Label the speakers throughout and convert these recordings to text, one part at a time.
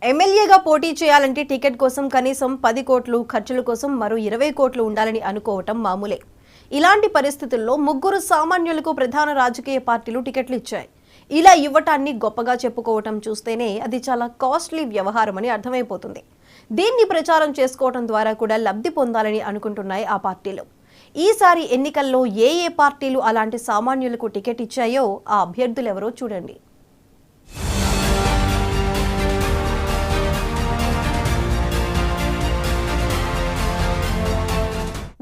Speaker 1: ఎమ్మెల్యేగా పోటీ చేయాలంటే టికెట్ కోసం కనీసం 10 కోట్లు, ఖర్చుల కోసం మరో 20 కోట్లు ఉండాలని అనుకోవటం మామూలే. ఇలాంటి పరిస్థితుల్లో ముగ్గురు సామాన్యులకు ప్రధాన రాజకీయ పార్టీలు టికెట్లు ఇచ్చాయి. ఇలా ఇవ్వటాన్ని గొప్పగా చెప్పుకోవటం చూస్తేనే అది చాలా కాస్ట్లీ వ్యవహారమని అర్థమైపోతుంది. దీన్ని ప్రచారం చేసుకోవటం ద్వారా కూడా లబ్ధి పొందాలని అనుకుంటున్నాయి ఆ పార్టీలు. ఈసారి ఎన్నికల్లో ఏ పార్టీలు అలాంటి సామాన్యులకు టికెట్ ఇచ్చాయో ఆ అభ్యర్థులు ఎవరో చూడండి.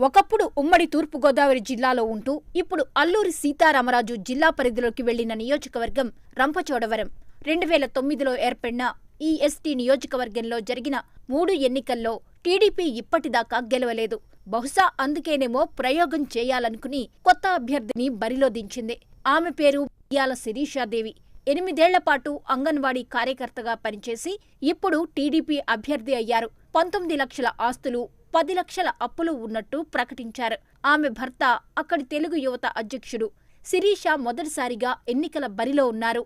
Speaker 2: ఒకప్పుడు ఉమ్మడి తూర్పుగోదావరి జిల్లాలో ఉంటూ ఇప్పుడు అల్లూరి సీతారామరాజు జిల్లా పరిధిలోకి వెళ్లిన నియోజకవర్గం రంపచోడవరం. 2009లో ఏర్పడిన ఈ ఎస్టీ నియోజకవర్గంలో జరిగిన 3 ఎన్నికల్లో టీడీపీ ఇప్పటిదాకా గెలవలేదు. బహుశా అందుకేనేమో ప్రయోగం చేయాలనుకుని కొత్త అభ్యర్థిని బరిలో దించింది. ఆమె పేరు బియ్యాల శిరీషాదేవి. 8 ఏళ్ల పాటు అంగన్వాడీ కార్యకర్తగా పనిచేసి ఇప్పుడు టీడీపీ అభ్యర్థి అయ్యారు. 19 లక్షల ఆస్తులు, 10 లక్షల అప్పులు ఉన్నట్టు ప్రకటించారు. ఆమె భర్త అక్కడి తెలుగు యువత అధ్యక్షుడు. శిరీష మొదటిసారిగా ఎన్నికల బరిలో ఉన్నారు.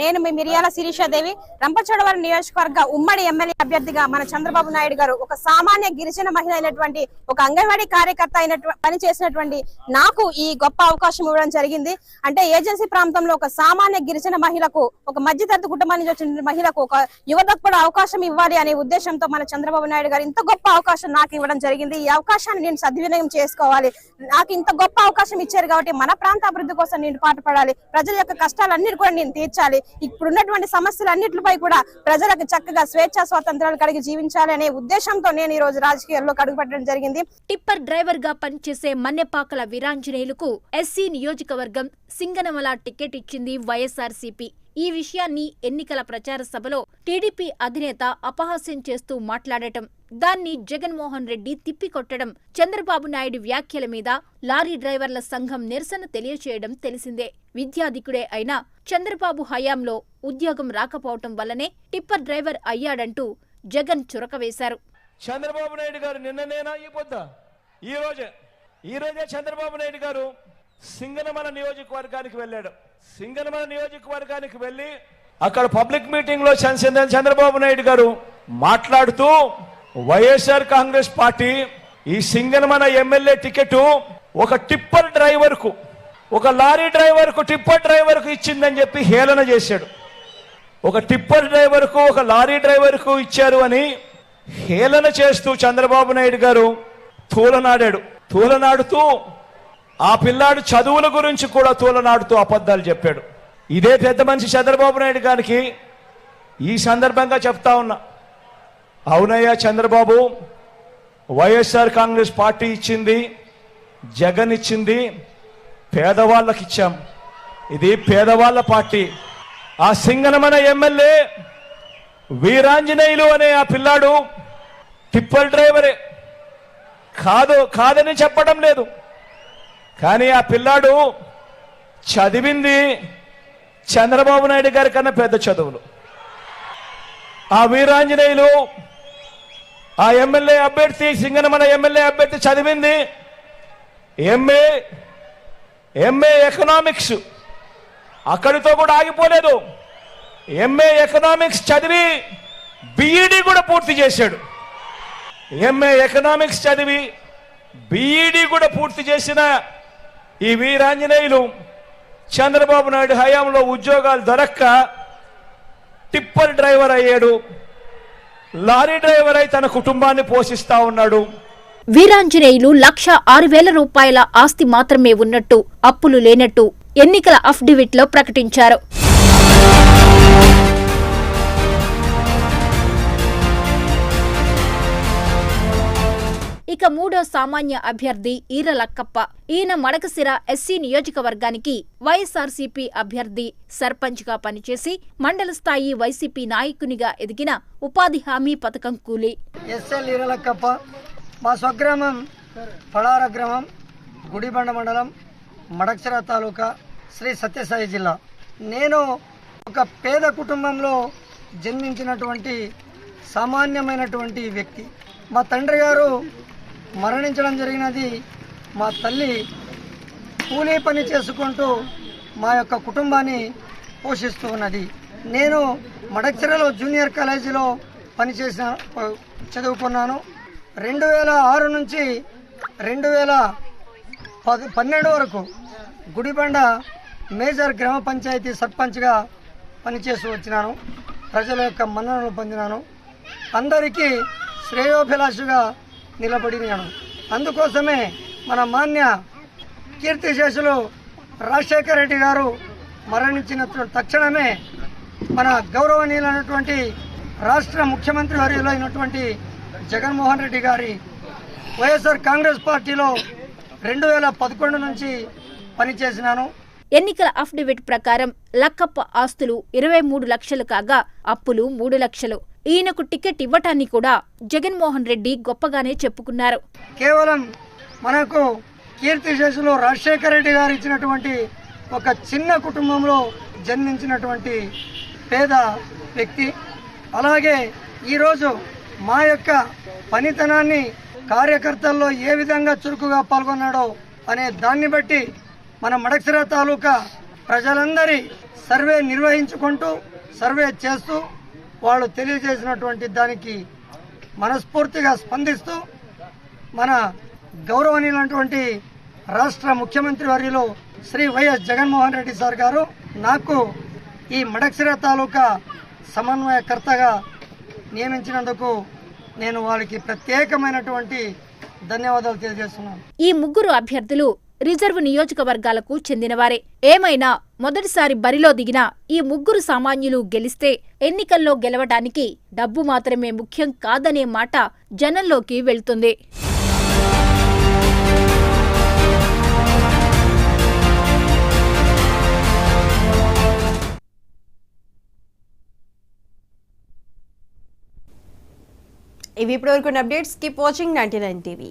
Speaker 3: నేను మీ మిరియాల శిరీషాదేవి, రంపచోడవరం నియోజకవర్గ ఉమ్మడి ఎమ్మెల్యే అభ్యర్థిగా మన చంద్రబాబు నాయుడు గారు ఒక సామాన్య గిరిజన మహిళ అయినటువంటి ఒక అంగన్వాడీ కార్యకర్త పని చేసినటువంటి నాకు ఈ గొప్ప అవకాశం ఇవ్వడం జరిగింది. అంటే ఏజెన్సీ ప్రాంతంలో ఒక సామాన్య గిరిజన మహిళకు, ఒక మధ్యతరగతి కుటుంబం నుంచి వచ్చిన మహిళకు, ఒక యువతకు కూడా అవకాశం ఇవ్వాలి అనే ఉద్దేశంతో మన చంద్రబాబు నాయుడు గారు ఇంత గొప్ప అవకాశం నాకు ఇవ్వడం జరిగింది. ఈ అవకాశాన్ని నేను సద్వినియోగం చేసుకోవాలి. నాకు ఇంత గొప్ప అవకాశం ఇచ్చారు కాబట్టి మన ప్రాంత అభివృద్ధి కోసం నేను పాటుపడాలి. ప్రజల యొక్క కష్టాలన్నిటి కూడా నేను తీర్చాలి. ఇప్పుడున్నటువంటి సమస్యలన్నిటిపై కూడా ప్రజలకు చక్కగా స్వేచ్ఛా స్వాతంత్రాలు కలిగి జీవించాలి అనే ఉద్దేశంతో నేను ఈ రోజు రాజకీయాల్లో అడుగుపెట్టడం జరిగింది.
Speaker 2: టిప్పర్ డ్రైవర్ గా పనిచేసే మన్నెపాకల వీరాంజనేయులకు ఎస్సీ నియోజకవర్గం సింగనమల టికెట్ ఇచ్చింది వైఎస్ఆర్సీపీ. ఈ విషయాన్ని ఎన్నికల ప్రచార సభలో టీడీపీ అధినేత అపహాస్యం చేస్తూ మాట్లాడటం, దాన్ని జగన్మోహన్ రెడ్డి తిప్పికొట్టడం, చంద్రబాబు నాయుడు వ్యాఖ్యల మీద లారీ డ్రైవర్ల సంఘం నిరసన తెలియచేయడం తెలిసిందే. విద్యాధికుడే అయినా చంద్రబాబు హయాంలో ఉద్యోగం రాకపోవటం వల్లనే టిప్పర్ డ్రైవర్ అయ్యాడంటూ జగన్ చురకవేశారు.
Speaker 4: చంద్రబాబు నాయుడు గారు నిన్ననేనా ఈ రోజే చంద్రబాబు నాయుడు గారు సింగనమల నియోజకవర్గానికి వెళ్ళాడు. సింగనమల నియోజకవర్గానికి వెళ్ళి అక్కడ పబ్లిక్ మీటింగ్ లో చంద్రబాబు నాయుడు గారు మాట్లాడుతూ వైఎస్ఆర్ కాంగ్రెస్ పార్టీ ఈ సింగనమల ఎమ్మెల్యే టికెట్ ఒక టిప్పర్ డ్రైవర్ కు, ఒక లారీ డ్రైవర్ కు, టిప్పర్ డ్రైవర్ కు ఇచ్చిందని చెప్పి హేళన చేశాడు. ఒక టిప్పర్ డ్రైవర్ కు, ఒక లారీ డ్రైవర్ కు ఇచ్చారు అని హేళన చేస్తూ చంద్రబాబు నాయుడు గారు తూలనాడుతూ ఆ పిల్లాడు చదువుల గురించి కూడా తూలనాడుతూ అబద్ధాలు చెప్పాడు. ఇదే పెద్ద మనిషి చంద్రబాబు నాయుడు గారికి ఈ సందర్భంగా చెప్తా ఉన్నా, అవునయ్యా చంద్రబాబు, వైఎస్ఆర్ కాంగ్రెస్ పార్టీ ఇచ్చింది, జగన్ ఇచ్చింది, పేదవాళ్ళకి ఇచ్చాం. ఇది పేదవాళ్ళ పార్టీ. ఆ సింగనమల ఎమ్మెల్యే వీరాంజనేయులు అనే ఆ పిల్లాడు టిప్పర్ డ్రైవరే, కాదని చెప్పడం లేదు. కానీ ఆ పిల్లాడు చదివింది చంద్రబాబు నాయుడు గారి కన్నా పెద్ద చదువులు. ఆ వీరాంజనేయులు, ఆ ఎమ్మెల్యే అభ్యర్థి, సింగనమల ఎమ్మెల్యే అభ్యర్థి చదివింది ఎంఏ ఎకనామిక్స్. అక్కడితో కూడా ఆగిపోలేదు. ఎంఏ ఎకనామిక్స్ చదివి బిఈడి కూడా పూర్తి చేశాడు. ఎంఏ ఎకనామిక్స్ చదివి బిఈడి కూడా పూర్తి చేసిన ఈ వీరాంజనేయులు చంద్రబాబు నాయుడు హయాంలో ఉద్యోగాలు దొరక్క టిప్పర్ డ్రైవర్ అయ్యాడు. లారీ డ్రైవర్ అయి తన కుటుంబాన్ని పోషిస్తా ఉన్నాడు.
Speaker 2: వీరాంజనేయులు 1,06,000 రూపాయల ఆస్తి మాత్రమే ఉన్నట్టు, అప్పులు లేనట్టు ఎన్నికల అఫిడవిట్ లో ప్రకటించారు. ఇక మూడో సామాన్య అభ్యర్థి ఈర లక్కప్ప. ఈయన మడకసిర ఎస్సీ నియోజకవర్గానికి వైఎస్ఆర్సీపీ అభ్యర్థి. సర్పంచ్ గా పనిచేసి మండల స్థాయి వైసీపీ నాయకునిగా ఎదిగిన ఉపాధి హామీ పథకం కూలీ.
Speaker 5: ఎస్ఎల్ ఈర లక్కప్ప. మా స్వగ్రామం పడార గ్రామం, గుడిబండ మండలం, మడకసిర తాలూకా, శ్రీ సత్యసాయి జిల్లా. నేను ఒక పేద కుటుంబంలో జన్మించినటువంటి సామాన్యమైనటువంటి వ్యక్తి. మా తండ్రి గారు మరణించడం జరిగినది. మా తల్లి కూలీ పని చేసుకుంటూ మా యొక్క కుటుంబాన్ని పోషిస్తూ ఉన్నది. నేను మడక్సిరలో జూనియర్ కాలేజీలో చదువుకున్నాను. 2006 నుంచి 2012 వరకు గుడిబండ మేజర్ గ్రామ పంచాయతీ సర్పంచ్గా పనిచేస్తూ వచ్చినాను. ప్రజల యొక్క మన్ననలు పొందినాను. అందరికీ శ్రేయోభిలాషిగా నిలబడినాను. అందుకోసమే మన మాన్య కీర్తిశేషులు రాజశేఖర రెడ్డి గారు మరణించిన తక్షణమే మన గౌరవనీయులైనటువంటి రాష్ట్ర ముఖ్యమంత్రి వర్యులు అయినటువంటి జగన్మోహన్ రెడ్డి గారి వైఎస్ఆర్ కాంగ్రెస్ పార్టీలో 2011 నుంచి పనిచేసినాను.
Speaker 2: ఎన్నికల అఫిడవిట్ ప్రకారం లక్కప్ప ఆస్తులు 23 లక్షలు కాగా అప్పులు 3 లక్షలు. ఈయనకు టికెట్ ఇవ్వటాన్ని కూడా జగన్మోహన్ రెడ్డి గొప్పగానే చెప్పుకున్నారు.
Speaker 5: కేవలం మనకు కీర్తిశేషులు రాజశేఖర రెడ్డి గారు ఇచ్చినటువంటి ఒక చిన్న కుటుంబంలో జన్మించినటువంటి పేద వ్యక్తి. అలాగే ఈరోజు మా యొక్క పనితనాన్ని కార్యకర్తల్లో ఏ విధంగా చురుకుగా పాల్గొన్నాడో అనే దాన్ని బట్టి మన మడక్సిర తాలూకా ప్రజలందరి సర్వే నిర్వహించుకుంటూ సర్వే చేస్తూ వాళ్ళు తెలియజేసినటువంటి దానికి మనస్ఫూర్తిగా స్పందిస్తూ మన గౌరవనీయులైనటువంటి రాష్ట్ర ముఖ్యమంత్రి వర్యులు శ్రీ వైఎస్ జగన్మోహన్ రెడ్డి సార్ గారు నాకు ఈ మడక్సిర తాలూకా సమన్వయకర్తగా నియమించినందుకు నేను వాళ్ళకి ప్రత్యేకమైనటువంటి ధన్యవాదాలు తెలియజేస్తున్నాను.
Speaker 2: ఈ ముగ్గురు అభ్యర్థులు రిజర్వ్ నియోజకవర్గాలకు చెందినవారే. ఏమైనా మొదటిసారి బరిలో దిగిన ఈ ముగ్గురు సామాన్యులు గెలిస్తే ఎన్నికల్లో గెలవడానికి డబ్బు మాత్రమే ముఖ్యం కాదనే మాట జనంలోకి వెళ్తుంది.
Speaker 1: ఇవి ఇప్పటివరకు అప్డేట్స్. Keep watching 99 TV.